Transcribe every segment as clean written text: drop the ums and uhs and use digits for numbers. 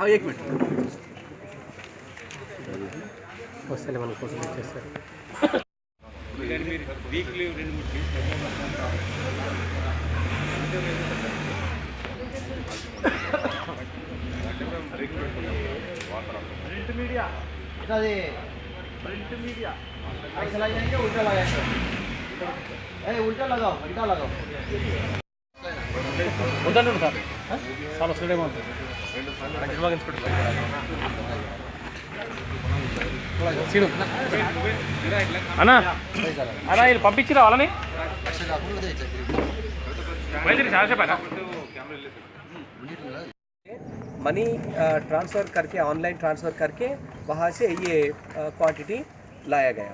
एक मिनट వస్తలే మన కోసం వచ్చేస్తారు weekly print media print media ऐसा लगाएंगे उल्टा लगाएंगे उल्टा लगाओ उल्टा लगाओ उधर सर साल वस्तु అన్నా అన్నా వీళ్ళు పంపించిరా వాళ్ళని मनी ट्रांसफ़र करके ऑनलाइन ट्रांसफ़र करके वहाँ से ये क्वांटिटी लाया गया।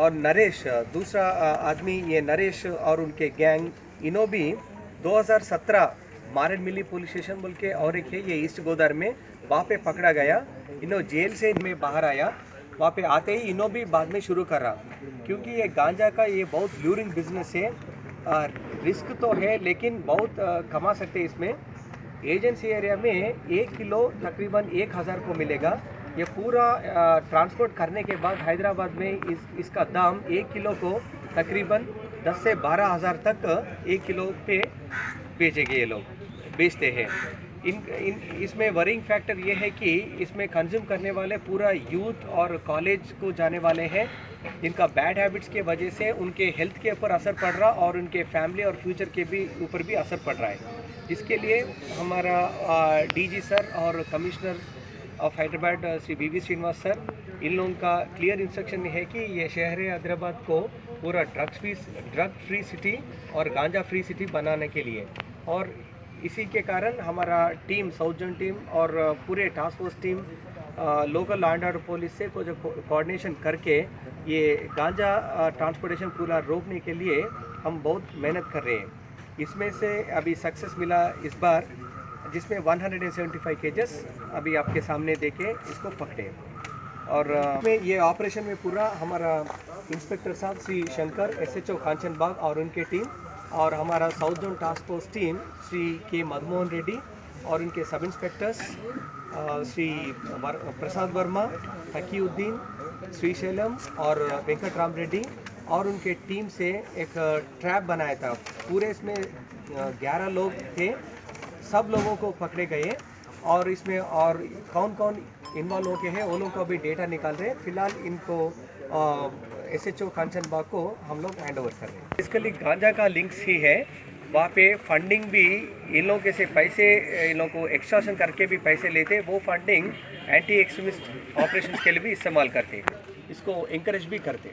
और नरेश दूसरा आदमी, ये नरेश और उनके गैंग, इन्हों भी 2017 मारेड मिली पुलिस स्टेशन बोल के और एक है ये ईस्ट गोदावरी में, वहाँ पे पकड़ा गया। इन्हों जेल से इनमें बाहर आया, वहाँ पे आते ही इन्हों भी बाद में शुरू करा, क्योंकि ये गांजा का ये बहुत ल्यूरिंग बिजनेस है। रिस्क तो है लेकिन बहुत कमा सकते हैं इसमें। एजेंसी एरिया में 1 किलो तकरीबन 1000 को मिलेगा। ये पूरा ट्रांसपोर्ट करने के बाद हैदराबाद में इसका दाम 1 किलो को तकरीबन 10 से 12 हज़ार तक 1 किलो पे बेचेंगे, ये लोग बेचते हैं। इसमें वरिंग फैक्टर ये है कि इसमें कंज्यूम करने वाले पूरा यूथ और कॉलेज को जाने वाले हैं, जिनका बैड हैबिट्स के वजह से उनके हेल्थ के ऊपर असर पड़ रहा और उनके फैमिली और फ्यूचर के भी ऊपर भी असर पड़ रहा है। जिसके लिए हमारा डीजी सर और commissioner of Hyderabad Shri V Srinivas sir, इन लोगों का क्लियर इंस्ट्रक्शन है कि ये शहर हैदराबाद को पूरा ड्रग फ्री सिटी और गांजा फ्री सिटी बनाने के लिए, और इसी के कारण हमारा टीम, साउथ जोन टीम और पूरे task force team local law and order police से कुछ कोऑर्डिनेशन करके ये गांजा ट्रांसपोर्टेशन पूरा रोकने के लिए हम बहुत मेहनत कर रहे हैं। इसमें से अभी सक्सेस मिला इस बार, जिसमें 175 केजेस अभी आपके सामने देके इसको पकड़े। और में ये ऑपरेशन में पूरा हमारा इंस्पेक्टर साहब श्री शंकर, SHO कांचन बाग और उनके टीम, और हमारा south zone task force team Shri के मदमोहन रेड्डी और उनके सब इंस्पेक्टर्स श्री प्रसाद वर्मा, हकीउद्दीन, श्रीशैलम और वेंकट राम रेड्डी और उनके टीम से एक ट्रैप बनाया था। पूरे इसमें 11 लोग थे, सब लोगों को पकड़े गए, और इसमें और कौन कौन इन्वॉल्व हो के हैं वो लोग को अभी डेटा निकाल रहे हैं। फिलहाल इनको SHO कांचन बाग को हम लोग हैंड ओवर कर रहे हैं। बेसिकली गांजा का लिंक्स ही है, वहाँ पे फंडिंग भी इन लोगों के से पैसे, इन लोगों को एक्सटॉर्शन करके भी पैसे लेते, वो फंडिंग एंटी एक्सट्रीमिस्ट ऑपरेशंस के लिए भी इस्तेमाल करते, इसको इंकरेज भी करते।